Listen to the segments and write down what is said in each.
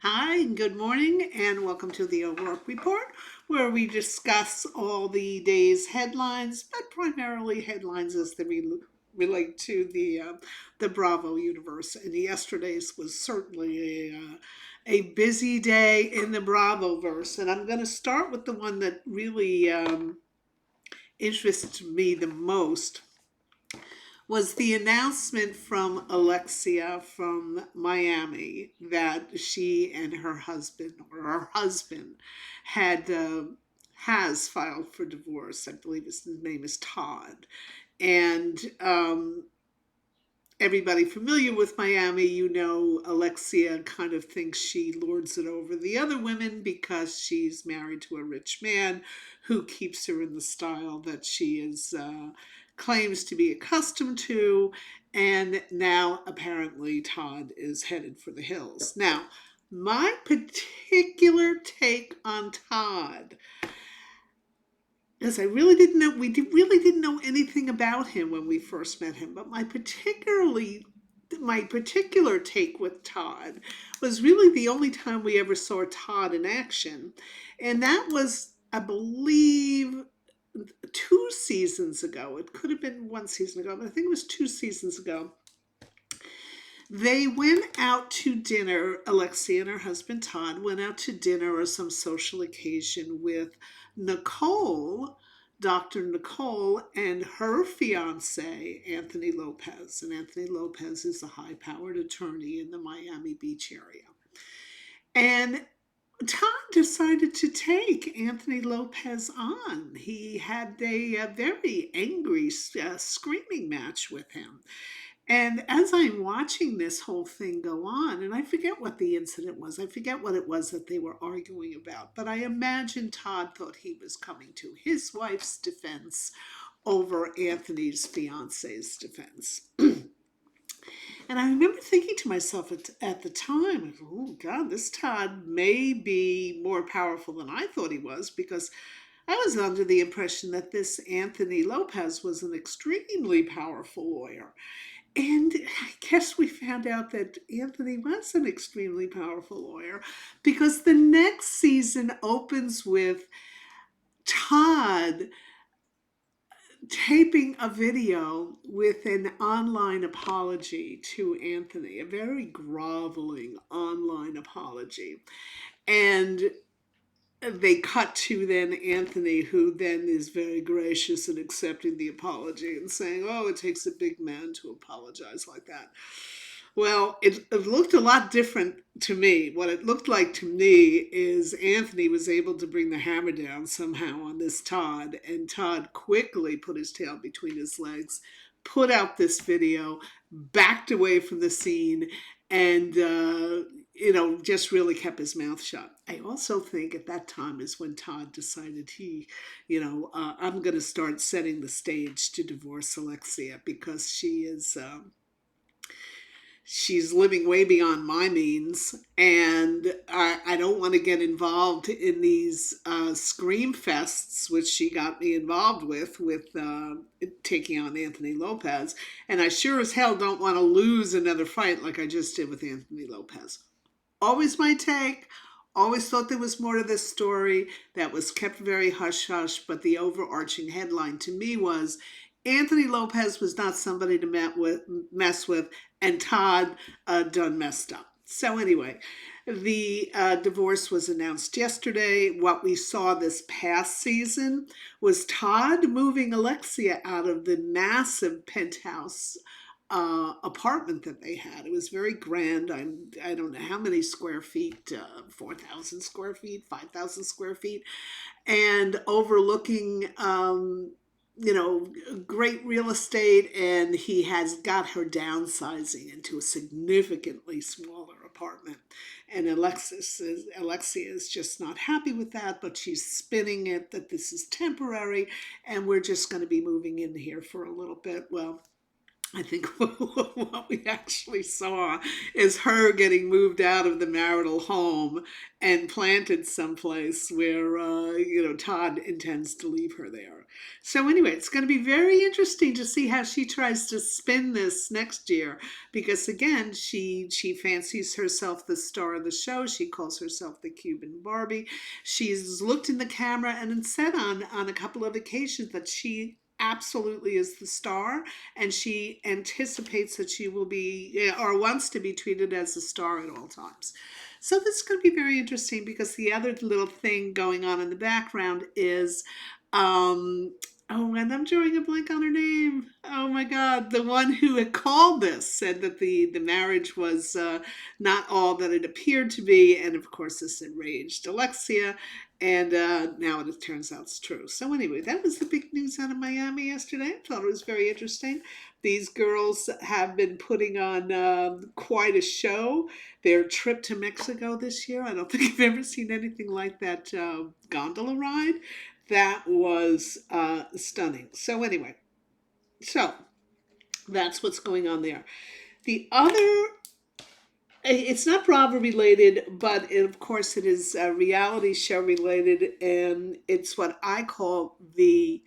Hi, and good morning, and welcome to the ORourke Report, where we discuss all the day's headlines, but primarily headlines as they relate to the Bravo universe. And yesterday's was certainly a busy day in the Bravo verse, and I'm going to start with the one that really interests me the most was the announcement from Alexia from Miami that she and her husband, or her husband, had has filed for divorce. I believe his name is Todd, and everybody familiar with Miami, Alexia kind of thinks she lords it over the other women because she's married to a rich man who keeps her in the style that she is claims to be accustomed to. And now apparently Todd is headed for the hills. Now, my particular take on Todd, because I really didn't know, really didn't know anything about him when we first met him. But my particular take with Todd was really the only time we ever saw Todd in action, and that was, I believe, 2 seasons ago. It could have been 1 season ago, but I think it was 2 seasons ago. They went out to dinner. Alexia and her husband Todd went out to dinner or some social occasion with Nicole, Dr. Nicole, and her fiance, Anthony Lopez. And Anthony Lopez is a high powered attorney in the Miami Beach area. And Todd decided to take Anthony Lopez on. He had a very angry, screaming match with him. And as I'm watching this whole thing go on, and I forget what the incident was, I forget what it was that they were arguing about, but I imagine Todd thought he was coming to his wife's defense over Anthony's fiance's defense. And I remember thinking to myself at the time, oh God, this Todd may be more powerful than I thought he was, because I was under the impression that this Anthony Lopez was an extremely powerful lawyer. And I guess we found out that Anthony was an extremely powerful lawyer, because the next season opens with Todd taping a video with an online apology to Anthony, a very groveling online apology. And they cut to then Anthony, who then is very gracious in accepting the apology and saying, oh, it takes a big man to apologize like that. Well, it looked a lot different to me. What it looked like to me is Anthony was able to bring the hammer down somehow on this Todd, and Todd quickly put his tail between his legs, put out this video, backed away from the scene, and just really kept his mouth shut. I also think at that time is when Todd decided I'm going to start setting the stage to divorce Alexia, because she's living way beyond my means, and I don't want to get involved in these scream fests, which she got me involved with taking on Anthony Lopez. And I sure as hell don't want to lose another fight like I just did with Anthony Lopez. Always my take. Always thought there was more to this story that was kept very hush hush, but the overarching headline to me was Anthony Lopez was not somebody to mess with, and Todd done messed up. So anyway, the divorce was announced yesterday. What we saw this past season was Todd moving Alexia out of the massive penthouse apartment that they had. It was very grand. I don't know how many square feet, 4,000 square feet, 5,000 square feet, and overlooking great real estate. And he has got her downsizing into a significantly smaller apartment. And Alexia is just not happy with that, but she's spinning it that this is temporary and we're just going to be moving in here for a little bit. Well, I think what we actually saw is her getting moved out of the marital home and planted someplace where, Todd intends to leave her there. So anyway, it's going to be very interesting to see how she tries to spin this next year, because again, she fancies herself the star of the show. She calls herself the Cuban Barbie. She's looked in the camera and said on a couple of occasions that she absolutely is the star, and she anticipates that she will be or wants to be treated as a star at all times. So this is going to be very interesting, because the other little thing going on in the background is um, oh, and I'm drawing a blank on her name. Oh my God. The one who had called this said that the marriage was not all that it appeared to be. And of course, this enraged Alexia. And now it turns out it's true. So, anyway, that was the big news out of Miami yesterday. I thought it was very interesting. These girls have been putting on quite a show. Their trip to Mexico this year, I don't think I've ever seen anything like that gondola ride. That was stunning. So anyway, so that's what's going on there. The other, it's not Bravo related, but of course it is reality show related, and it's what I call the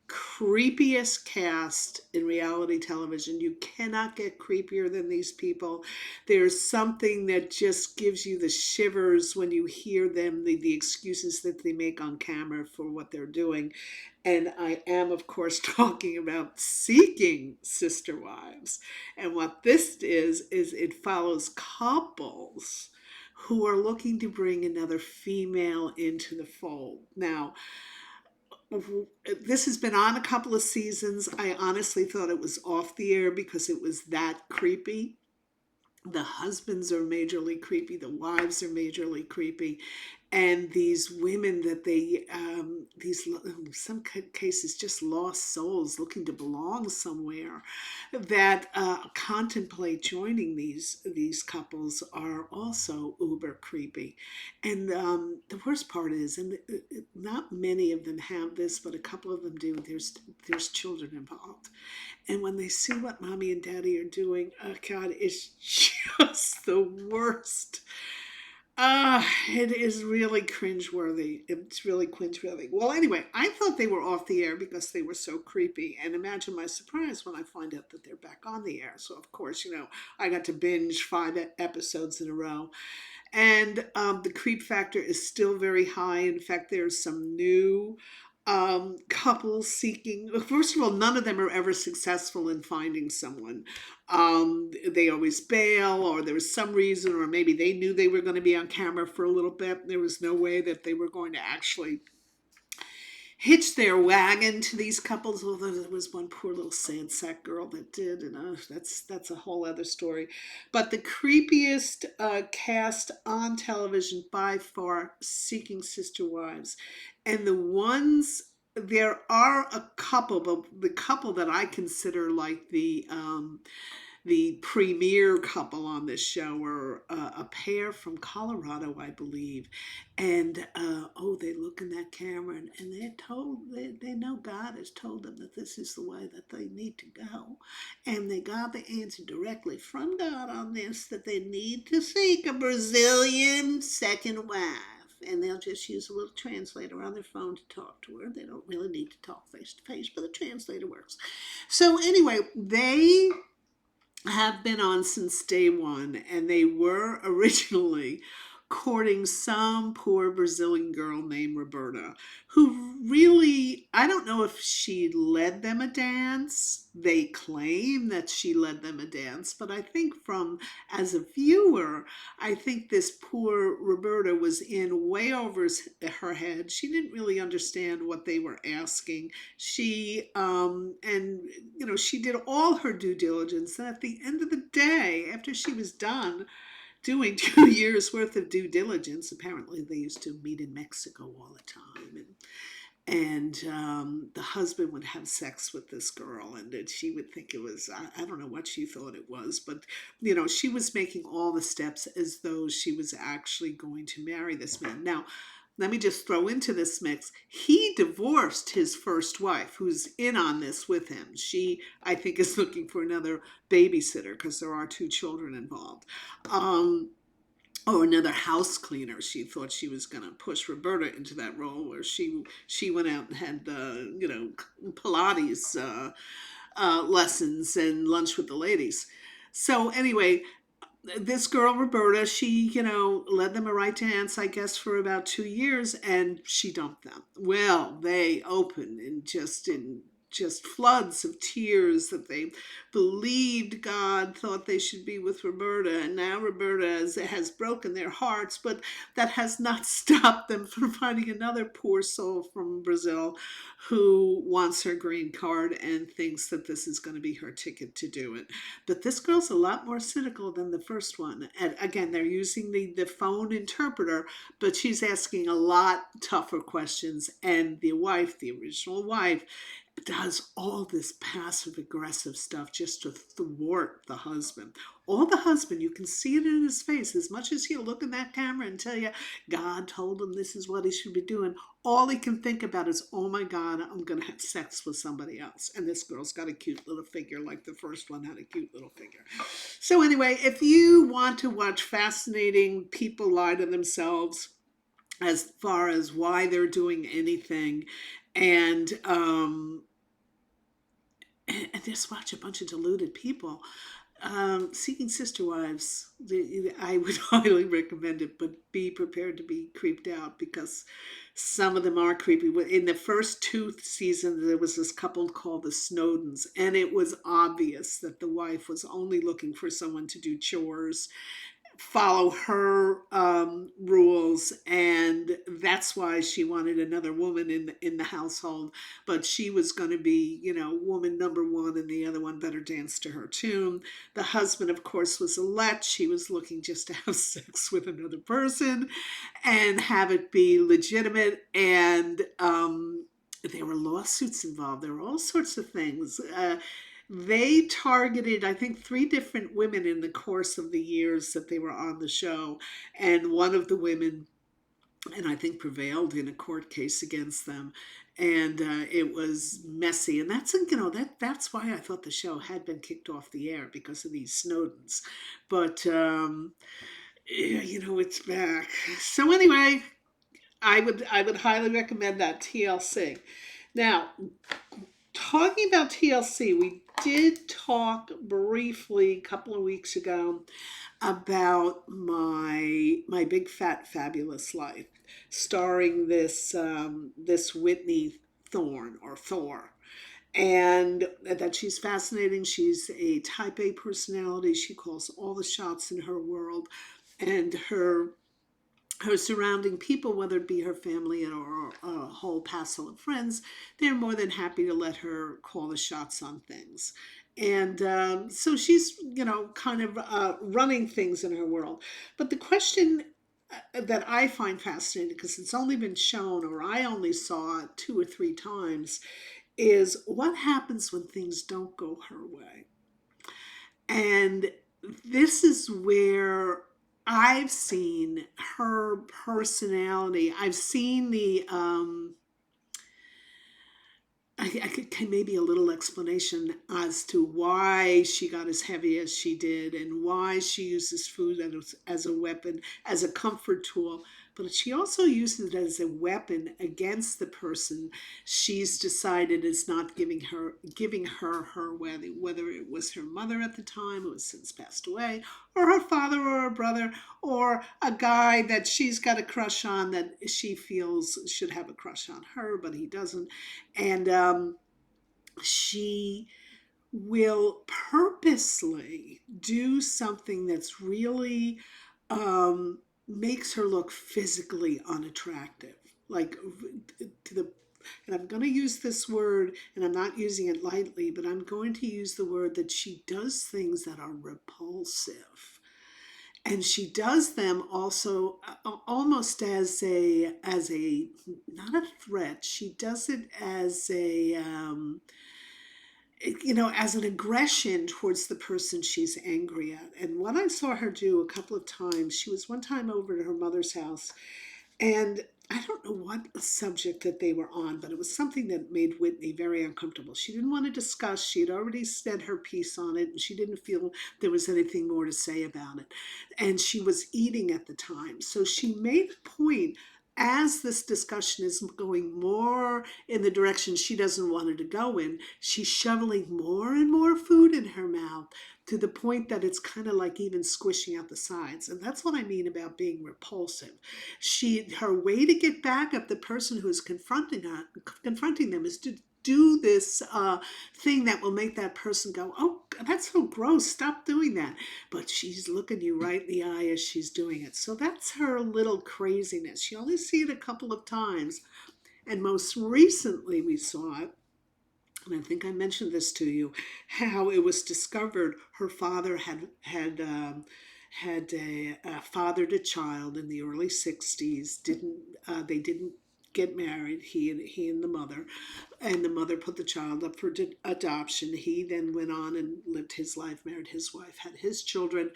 creepiest cast in reality television. You cannot get creepier than these people. There's something that just gives you the shivers when you hear them, the excuses that they make on camera for what they're doing. And I am, of course, talking about Seeking Sister Wives. And what this is it follows couples who are looking to bring another female into the fold. Now, this has been on a couple of seasons. I honestly thought it was off the air because it was that creepy. The husbands are majorly creepy, the wives are majorly creepy, and these women that they these in some cases just lost souls looking to belong somewhere, that contemplate joining these couples are also uber creepy. And the worst part is, and not many of them have this, but a couple of them do, there's children involved. And when they see what mommy and daddy are doing, oh God, it's just the worst. It is really cringeworthy. It's really cringeworthy. Well, anyway, I thought they were off the air because they were so creepy. And imagine my surprise when I find out that they're back on the air. So, of course, I got to binge 5 episodes in a row. And the creep factor is still very high. In fact, there's some new couples seeking. First of all, none of them are ever successful in finding someone. They always bail, or there was some reason, or maybe they knew they were going to be on camera for a little bit. There was no way that they were going to actually hitch their wagon to these couples. Although there was one poor little sad sack girl that did, and that's a whole other story. But the creepiest cast on television by far, Seeking Sister Wives, and the ones. There are a couple, but the couple that I consider like the premier couple on this show are a pair from Colorado, I believe. And oh, they look in that camera, and they're told, they know God has told them that this is the way that they need to go. And they got the answer directly from God on this, that they need to seek a Brazilian second wife. And they'll just use a little translator on their phone to talk to her. They don't really need to talk face to face, but the translator works. So anyway, they have been on since day one, and they were originally courting some poor Brazilian girl named Roberta, who really, I don't know if she led them a dance. They claim that she led them a dance, but I think as a viewer, I think this poor Roberta was in way over her head. She didn't really understand what they were asking. She did all her due diligence, and at the end of the day, after she was done doing 2 years worth of due diligence, apparently they used to meet in Mexico all the time, and the husband would have sex with this girl, and that she would think it was, I don't know what she thought it was, but she was making all the steps as though she was actually going to marry this man. Now, let me just throw into this mix, he divorced his first wife, who's in on this with him. She, I think, is looking for another babysitter because there are 2 children involved. or another house cleaner. She thought she was going to push Roberta into that role where she went out and had Pilates lessons and lunch with the ladies. So anyway, this girl Roberta, she led them a right dance, I guess, for about 2 years, and she dumped them. Well, they opened in just floods of tears that they believed God thought they should be with Roberta, and now Roberta has broken their hearts, but that has not stopped them from finding another poor soul from Brazil who wants her green card and thinks that this is going to be her ticket to do it. But this girl's a lot more cynical than the first one. And again, they're using the phone interpreter, but she's asking a lot tougher questions. And the wife, the original wife, does all this passive aggressive stuff just to thwart the husband. All the husband, you can see it in his face. As much as he'll look in that camera and tell you God told him this is what he should be doing, all he can think about is, oh my God, I'm going to have sex with somebody else. And this girl's got a cute little figure like the first one had a cute little figure. So anyway, if you want to watch fascinating people lie to themselves as far as why they're doing anything, and and just watch a bunch of deluded people. Seeking Sister Wives, I would highly recommend it, but be prepared to be creeped out because some of them are creepy. In the first two seasons, there was this couple called the Snowdens, and it was obvious that the wife was only looking for someone to do chores, follow her rules, and that's why she wanted another woman in the household. But she was going to be, woman number one, and the other one better dance to her tune. The husband, of course, was a lech. She was looking just to have sex with another person and have it be legitimate. And there were lawsuits involved. There were all sorts of things. They targeted, I think, three different women in the course of the years that they were on the show. And one of the women, and I think prevailed in a court case against them. And it was messy. And that's why I thought the show had been kicked off the air, because of these Snowdens. But, yeah, it's back. So anyway, I would highly recommend that, TLC. Now, talking about TLC, we did talk briefly a couple of weeks ago about my big fat fabulous life, starring this Whitney Thore, and that she's fascinating. She's a Type A personality. She calls all the shots in her world, and her surrounding people, whether it be her family or a whole passel of friends, they're more than happy to let her call the shots on things. And so she's, kind of running things in her world. But the question that I find fascinating, because it's only been shown, or I only saw it 2 or 3 times, is what happens when things don't go her way. And this is where I've seen her personality. I've seen I could maybe a little explanation as to why she got as heavy as she did, and why she uses food as a weapon, as a comfort tool. But she also uses it as a weapon against the person she's decided is not giving her her way, whether it was her mother at the time who has since passed away, or her father, or her brother, or a guy that she's got a crush on, that she feels should have a crush on her, but he doesn't. And she will purposely do something that's really makes her look physically unattractive. Like, to the, and I'm going to use this word, and I'm not using it lightly, but I'm going to use the word that she does things that are repulsive. And she does them also almost as a not a threat. She does it as a as an aggression towards the person she's angry at. And what I saw her do a couple of times, she was one time over to her mother's house, and I don't know what subject that they were on, but it was something that made Whitney very uncomfortable. She didn't want to discuss. She had already said her piece on it, and she didn't feel there was anything more to say about it. And she was eating at the time. So she made a point, as this discussion is going more in the direction she doesn't want it to go in, she's shoveling more and more food in her mouth to the point that it's kind of like even squishing out the sides. And that's what I mean about being repulsive. Her way to get back at the person who's confronting them is to do this thing that will make that person go, oh, that's so gross, stop doing that. But she's looking you right in the eye as she's doing it. So that's her little craziness. You only see it a couple of times. And most recently we saw it, and I think I mentioned this to you, how it was discovered her father fathered a child in the early 60s. They didn't get married, he and the mother put the child up for adoption. He then went on and lived his life, married his wife, had his children.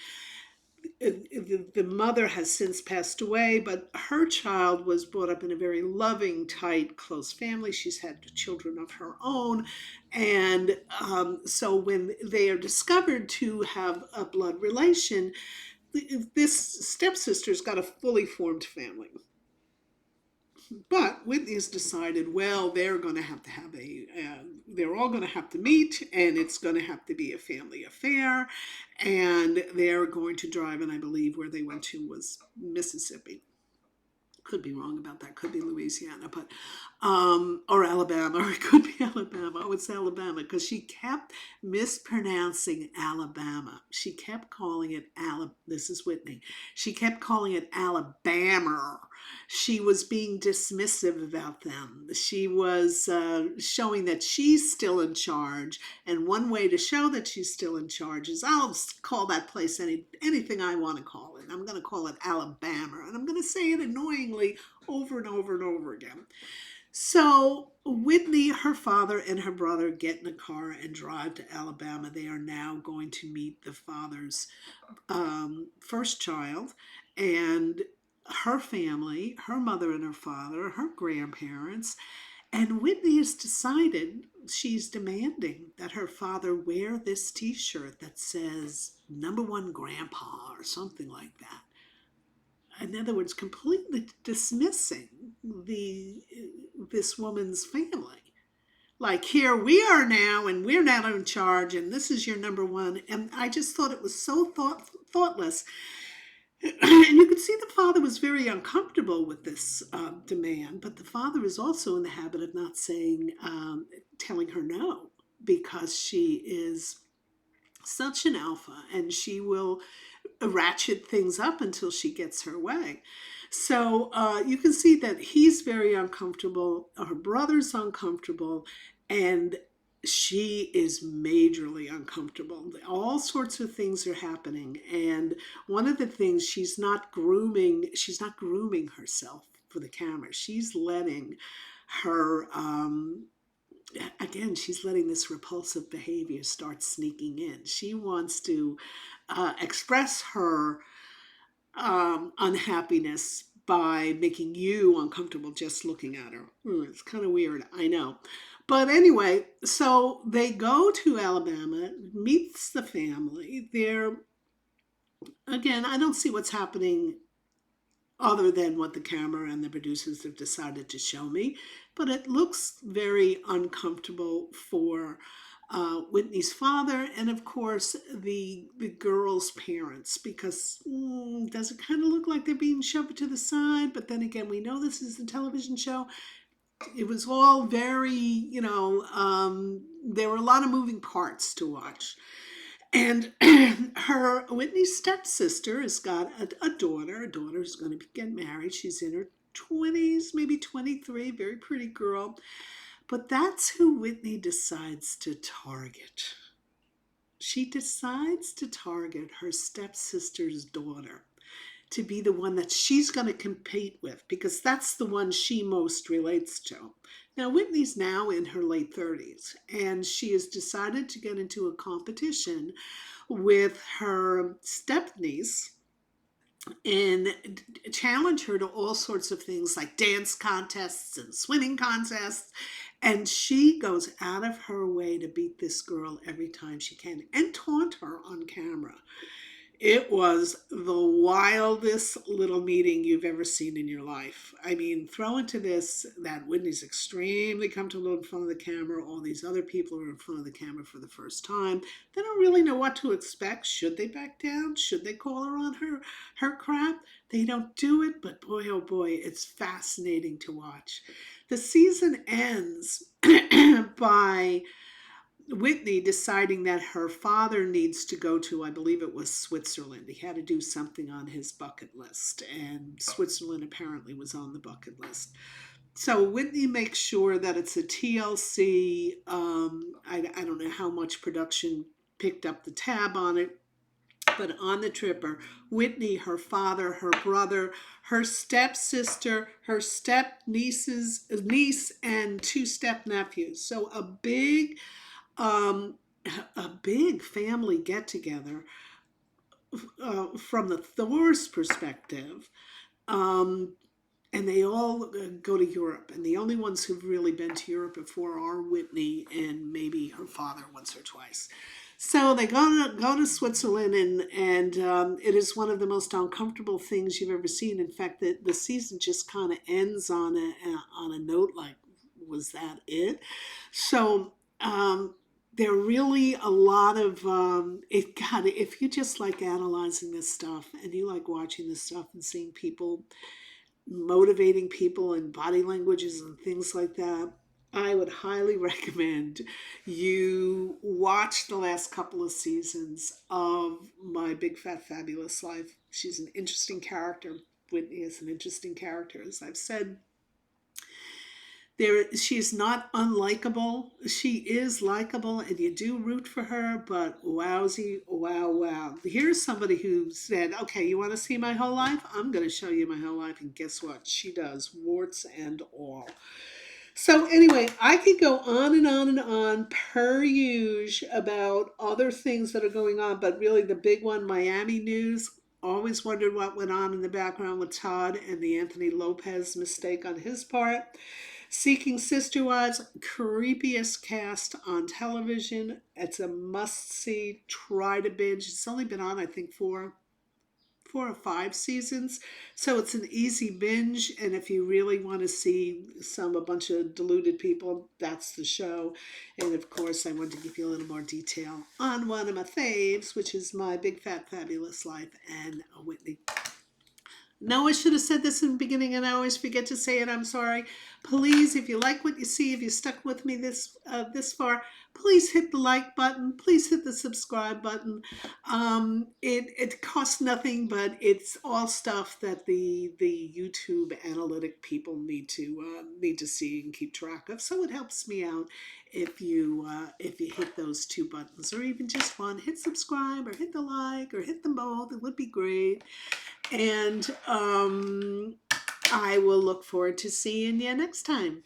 The mother has since passed away, but her child was brought up in a very loving, tight, close family. She's had children of her own. And so when they are discovered to have a blood relation, this stepsister's got a fully formed family. But Whitney's decided, well, they're going to have they're all going to have to meet, and it's going to have to be a family affair, and they're going to drive, and I believe where they went to was Mississippi. Could be wrong about that. Could be Louisiana, but or Alabama, or it could be Alabama. Oh, it's Alabama because she kept mispronouncing Alabama. She kept calling it This is Whitney. She kept calling it Alabama. She was being dismissive about them. She was showing that she's still in charge, and one way to show that she's still in charge is I'll call that place anything I want to call it. I'm going to call it Alabama, and I'm going to say it annoyingly over and over and over again. So Whitney, her father, and her brother get in a car and drive to Alabama. They are now going to meet the father's first child, and her family, her mother and her father, her grandparents. And Whitney has decided, she's demanding that her father wear this t-shirt that says #1 grandpa or something like that. In other words, completely dismissing this woman's family. Like, here we are now, and we're now in charge, and this is your #1. And I just thought it was so thoughtless. And you could see the father was very uncomfortable with this demand, but the father is also in the habit of not telling her no, because she is such an alpha, and she will ratchet things up until she gets her way. So you can see that he's very uncomfortable, her brother's uncomfortable, and she is majorly uncomfortable. All sorts of things are happening, and one of the things, she's not grooming herself for the camera. She's letting her again, she's letting this repulsive behavior start sneaking in. She wants to express her unhappiness by making you uncomfortable just looking at her. It's kind of weird, I know. But anyway, so they go to Alabama, meets the family. Again, I don't see what's happening other than what the camera and the producers have decided to show me, but it looks very uncomfortable for Whitney's father, and of course the girl's parents, because does it kind of look like they're being shoved to the side? But then again, we know this is a television show. It was all very, there were a lot of moving parts to watch. And Whitney's stepsister has got a daughter. A daughter who's going to get married. She's in her 20s, maybe 23, very pretty girl. But that's who Whitney decides to target. She decides to target her stepsister's daughter to be the one that she's going to compete with, because that's the one she most relates to. Now, Whitney's now in her late 30s, and she has decided to get into a competition with her stepniece, and challenge her to all sorts of things like dance contests and swimming contests. And she goes out of her way to beat this girl every time she can and taunt her on camera. It was the wildest little meeting you've ever seen in your life. I mean, throw into this that Whitney's extremely comfortable in front of the camera. All these other people are in front of the camera for the first time. They don't really know what to expect. Should they back down? Should they call her on her crap? They don't do it, but boy, oh boy, it's fascinating to watch. The season ends by Whitney deciding that her father needs to go to, I believe it was Switzerland. He had to do something on his bucket list, and Switzerland apparently was on the bucket list. So Whitney makes sure that it's a TLC. I don't know how much production picked up the tab on it, but on the trip are Whitney, her father, her brother, her stepsister, her step niece, and two step nephews. So um, a big family get together from the Thore's perspective. Um, and they all go to Europe. And the only ones who've really been to Europe before are Whitney and maybe her father once or twice. So they go to Switzerland, and it is one of the most uncomfortable things you've ever seen. In fact, the season just kind of ends on a note like, was that it? So there are really a lot of it. God, if you just like analyzing this stuff and you like watching this stuff and seeing people motivating people and body languages and things like that, I would highly recommend you watch the last couple of seasons of My Big Fat Fabulous Life. She's an interesting character. Whitney is an interesting character, as I've said. She's not unlikable. She is likable, and you do root for her. But wowsy, wow, wow! Here's somebody who said, "Okay, you want to see my whole life? I'm going to show you my whole life." And guess what? She does, warts and all. So anyway, I could go on and on and on per usual about other things that are going on, but really the big one, Miami news. Always wondered what went on in the background with Todd and the Anthony Lopez mistake on his part. Seeking Sister Wives, creepiest cast on television. It's a must see. Try to binge. It's only been on, I think, four or five seasons, so it's an easy binge. And if you really want to see a bunch of deluded people, that's the show. And of course, I want to give you a little more detail on one of my faves, which is My Big Fat Fabulous Life and Whitney. No, I should have said this in the beginning, and I always forget to say it. I'm sorry. Please, if you like what you see, if you stuck with me this far, please hit the like button. Please hit the subscribe button. It costs nothing, but it's all stuff that the YouTube analytic people need to see and keep track of. So it helps me out if you hit those two buttons, or even just one. Hit subscribe, or hit the like, or hit them both. It would be great. And I will look forward to seeing you next time.